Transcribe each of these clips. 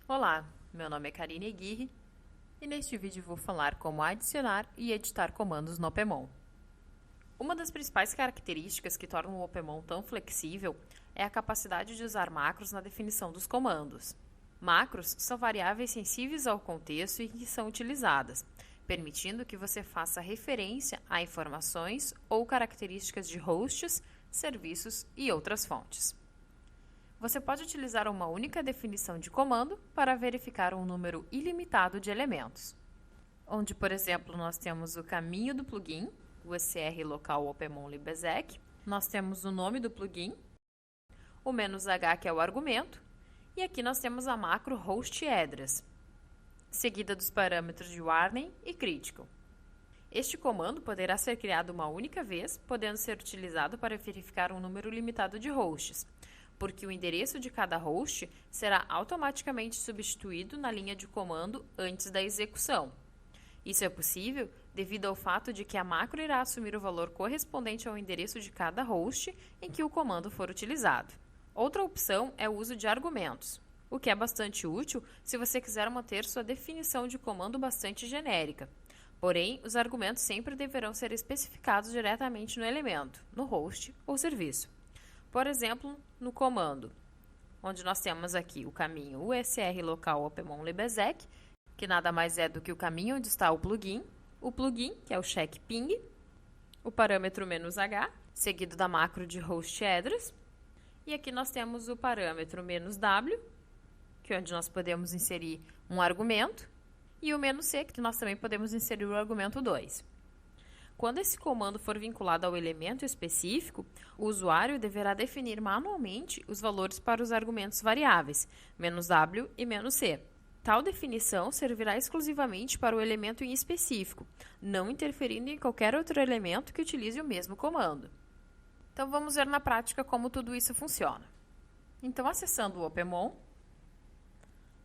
Olá, meu nome é Karine Aguirre e neste vídeo vou falar como adicionar e editar comandos no Opemon. Uma das principais características que tornam o Opemon tão flexível é a capacidade de usar macros na definição dos comandos. Macros são variáveis sensíveis ao contexto em que são utilizadas, permitindo que você faça referência a informações ou características de hosts, serviços e outras fontes. Você pode utilizar uma única definição de comando para verificar um número ilimitado de elementos, onde, por exemplo, nós temos o caminho do plugin, o ECR local Opemon libexec, nós temos o nome do plugin, o "-h", que é o argumento, e aqui nós temos a macro host address, seguida dos parâmetros de warning e critical. Este comando poderá ser criado uma única vez, podendo ser utilizado para verificar um número limitado de hosts, porque o endereço de cada host será automaticamente substituído na linha de comando antes da execução. Isso é possível devido ao fato de que a macro irá assumir o valor correspondente ao endereço de cada host em que o comando for utilizado. Outra opção é o uso de argumentos, o que é bastante útil se você quiser manter sua definição de comando bastante genérica. Porém, os argumentos sempre deverão ser especificados diretamente no elemento, no host ou serviço. Por exemplo, no comando, onde nós temos aqui o caminho USR local Opemon libexec, que nada mais é do que o caminho onde está o plugin, que é o check ping, o parâmetro "-h", seguido da macro de host address, e aqui nós temos o parâmetro "-w", que é onde nós podemos inserir um argumento, e o "-c", que nós também podemos inserir o argumento 2. Quando esse comando for vinculado ao elemento específico, o usuário deverá definir manualmente os valores para os argumentos variáveis, "-w" e "-c". Tal definição servirá exclusivamente para o elemento em específico, não interferindo em qualquer outro elemento que utilize o mesmo comando. Então vamos ver na prática como tudo isso funciona. Então, acessando o Opemon,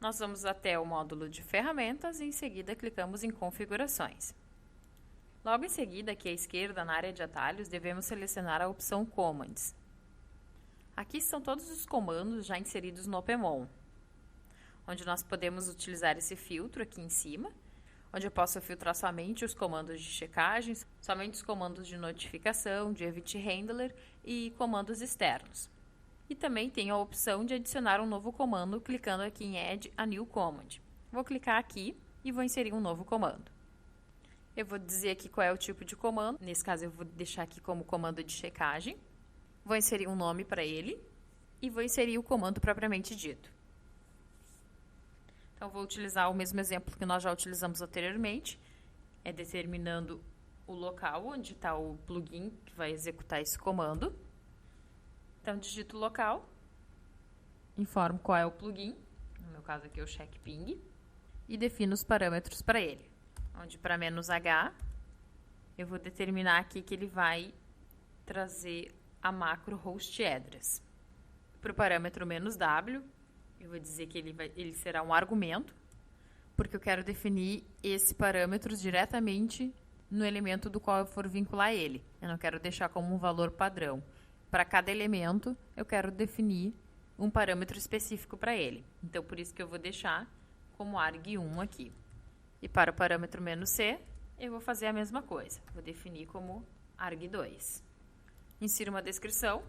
nós vamos até o módulo de ferramentas e em seguida clicamos em configurações. Logo em seguida, aqui à esquerda, na área de atalhos, devemos selecionar a opção Commands. Aqui estão todos os comandos já inseridos no Opemon, onde nós podemos utilizar esse filtro aqui em cima, onde eu posso filtrar somente os comandos de checagem, somente os comandos de notificação, de Event Handler e comandos externos. E também tenho a opção de adicionar um novo comando clicando aqui em Add a New Command. Vou clicar aqui e vou inserir um novo comando. Eu vou dizer aqui qual é o tipo de comando, nesse caso eu vou deixar aqui como comando de checagem. Vou inserir um nome para ele e vou inserir o comando propriamente dito. Então, vou utilizar o mesmo exemplo que nós já utilizamos anteriormente, determinando o local onde está o plugin que vai executar esse comando. Então, digito o local, informo qual é o plugin, no meu caso aqui é o check ping, e defino os parâmetros para ele. Onde para "-h", eu vou determinar aqui que ele vai trazer a macro host address. Para o parâmetro "-w", eu vou dizer que ele será um argumento, porque eu quero definir esse parâmetro diretamente no elemento do qual eu for vincular ele. Eu não quero deixar como um valor padrão. Para cada elemento, eu quero definir um parâmetro específico para ele. Então, por isso que eu vou deixar como arg1 aqui. E para o parâmetro "-c", eu vou fazer a mesma coisa. Vou definir como arg2. Insiro uma descrição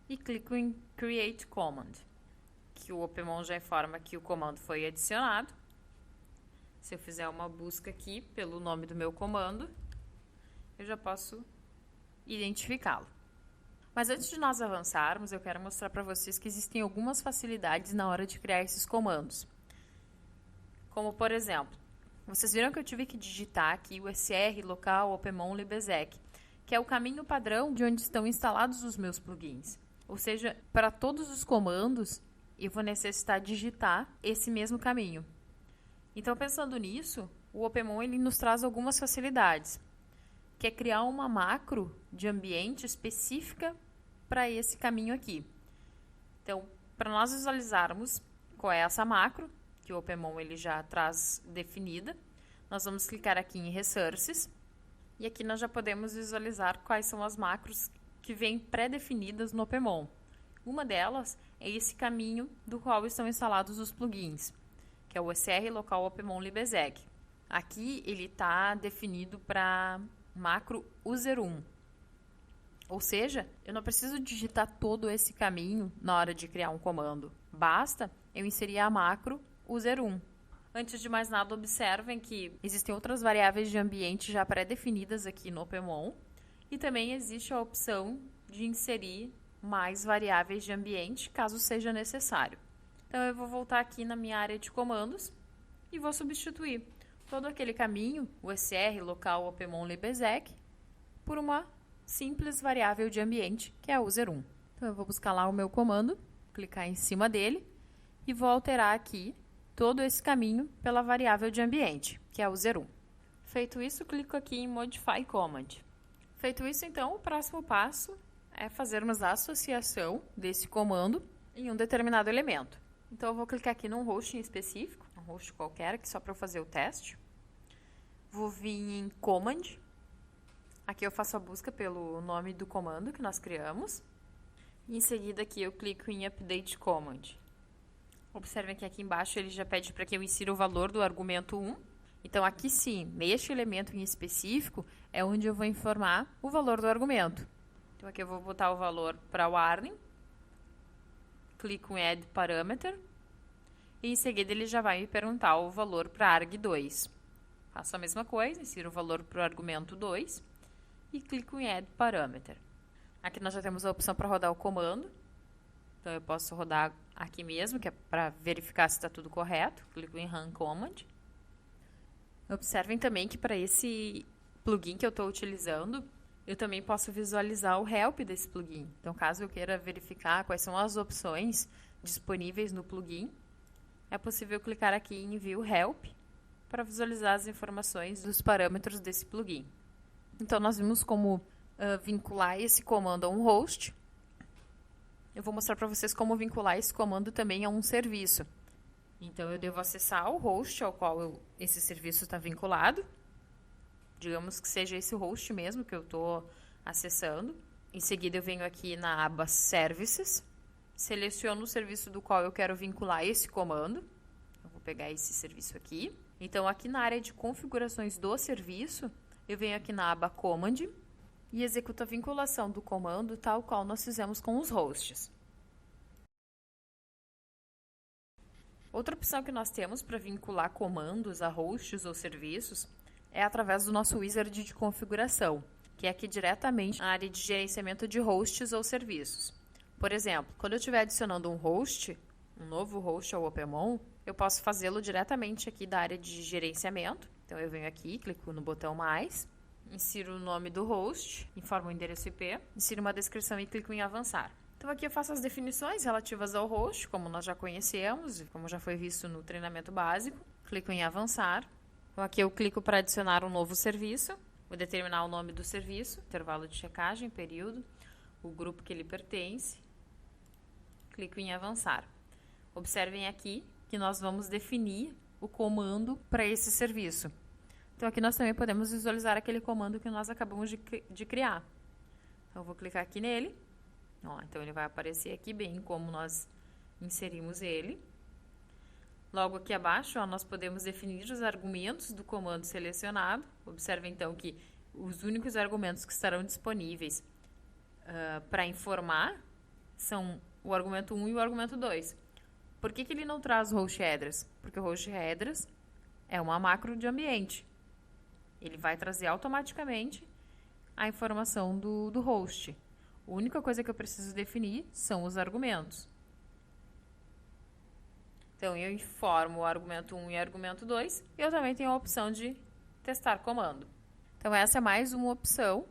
e clico em Create Command, que o Opemon já informa que o comando foi adicionado. Se eu fizer uma busca aqui pelo nome do meu comando, eu já posso identificá-lo. Mas antes de nós avançarmos, eu quero mostrar para vocês que existem algumas facilidades na hora de criar esses comandos. Como, por exemplo, vocês viram que eu tive que digitar aqui o ECR local Opemon libexec, que é o caminho padrão de onde estão instalados os meus plugins. Ou seja, para todos os comandos, eu vou necessitar digitar esse mesmo caminho. Então, pensando nisso, o Opemon ele nos traz algumas facilidades, que é criar uma macro de ambiente específica para esse caminho aqui. Então, para nós visualizarmos qual é essa macro, que o Opemon ele já traz definida, nós vamos clicar aqui em Resources, e aqui nós já podemos visualizar quais são as macros que vêm pré-definidas no Opemon. Uma delas é esse caminho do qual estão instalados os plugins, que é o ECR local opmon libexec. Aqui ele está definido para macro user1. Ou seja, eu não preciso digitar todo esse caminho na hora de criar um comando. Basta eu inserir a macro user1. Antes de mais nada, observem que existem outras variáveis de ambiente já pré-definidas aqui no opmon. E também existe a opção de inserir mais variáveis de ambiente, caso seja necessário. Então, eu vou voltar aqui na minha área de comandos e vou substituir todo aquele caminho, o ECR local opmon libexec, por uma simples variável de ambiente, que é a user1. Então, eu vou buscar lá o meu comando, clicar em cima dele e vou alterar aqui todo esse caminho pela variável de ambiente, que é a user1. Feito isso, clico aqui em Modify Command. Feito isso, então, o próximo passo é fazermos a associação desse comando em um determinado elemento. Então, eu vou clicar aqui num host em específico, um host qualquer, aqui só para eu fazer o teste. Vou vir em Command. Aqui eu faço a busca pelo nome do comando que nós criamos. E em seguida aqui eu clico em Update Command. Observem que aqui embaixo ele já pede para que eu insira o valor do argumento 1. Então aqui sim, neste elemento em específico, é onde eu vou informar o valor do argumento. Então aqui eu vou botar o valor para warning. Clico em Add Parameter. E em seguida ele já vai me perguntar o valor para arg2. Faço a mesma coisa, insiro o valor para o argumento 2. E clico em Add Parameter. Aqui nós já temos a opção para rodar o comando. Então, eu posso rodar aqui mesmo, que é para verificar se está tudo correto. Clico em Run Command. Observem também que para esse plugin que eu estou utilizando, eu também posso visualizar o help desse plugin. Então, caso eu queira verificar quais são as opções disponíveis no plugin, é possível clicar aqui em View Help para visualizar as informações dos parâmetros desse plugin. Então, nós vimos como vincular esse comando a um host. Eu vou mostrar para vocês como vincular esse comando também a um serviço. Então, eu devo acessar o host ao qual esse serviço está vinculado. Digamos que seja esse host mesmo que eu estou acessando. Em seguida, eu venho aqui na aba Services. Seleciono o serviço do qual eu quero vincular esse comando. Eu vou pegar esse serviço aqui. Então, aqui na área de configurações do serviço, eu venho aqui na aba Command e executo a vinculação do comando tal qual nós fizemos com os hosts. Outra opção que nós temos para vincular comandos a hosts ou serviços é através do nosso wizard de configuração, que é aqui diretamente na área de gerenciamento de hosts ou serviços. Por exemplo, quando eu estiver adicionando um host, um novo host ao opmon, eu posso fazê-lo diretamente aqui da área de gerenciamento. Então, eu venho aqui, clico no botão mais, insiro o nome do host, informo o endereço IP, insiro uma descrição e clico em avançar. Então, aqui eu faço as definições relativas ao host, como nós já conhecemos e como já foi visto no treinamento básico. Clico em avançar. Então, aqui eu clico para adicionar um novo serviço. Vou determinar o nome do serviço, intervalo de checagem, período, o grupo que ele pertence. Clico em avançar. Observem aqui que nós vamos definir o comando para esse serviço. Então, aqui nós também podemos visualizar aquele comando que nós acabamos de criar. Então, eu vou clicar aqui nele. Ó, então, ele vai aparecer aqui bem como nós inserimos ele. Logo aqui abaixo, ó, nós podemos definir os argumentos do comando selecionado. Observe, então, que os únicos argumentos que estarão disponíveis para informar são o argumento 1 e o argumento 2. Por que ele não traz o host address? Porque o host address é uma macro de ambiente. Ele vai trazer automaticamente a informação do host. A única coisa que eu preciso definir são os argumentos. Então, eu informo o argumento 1 e o argumento 2. E eu também tenho a opção de testar comando. Então, essa é mais uma opção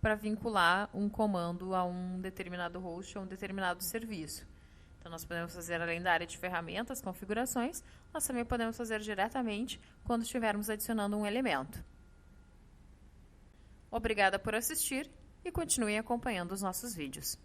para vincular um comando a um determinado host ou um determinado serviço. Então, nós podemos fazer, além da área de ferramentas, configurações, nós também podemos fazer diretamente quando estivermos adicionando um elemento. Obrigada por assistir e continuem acompanhando os nossos vídeos.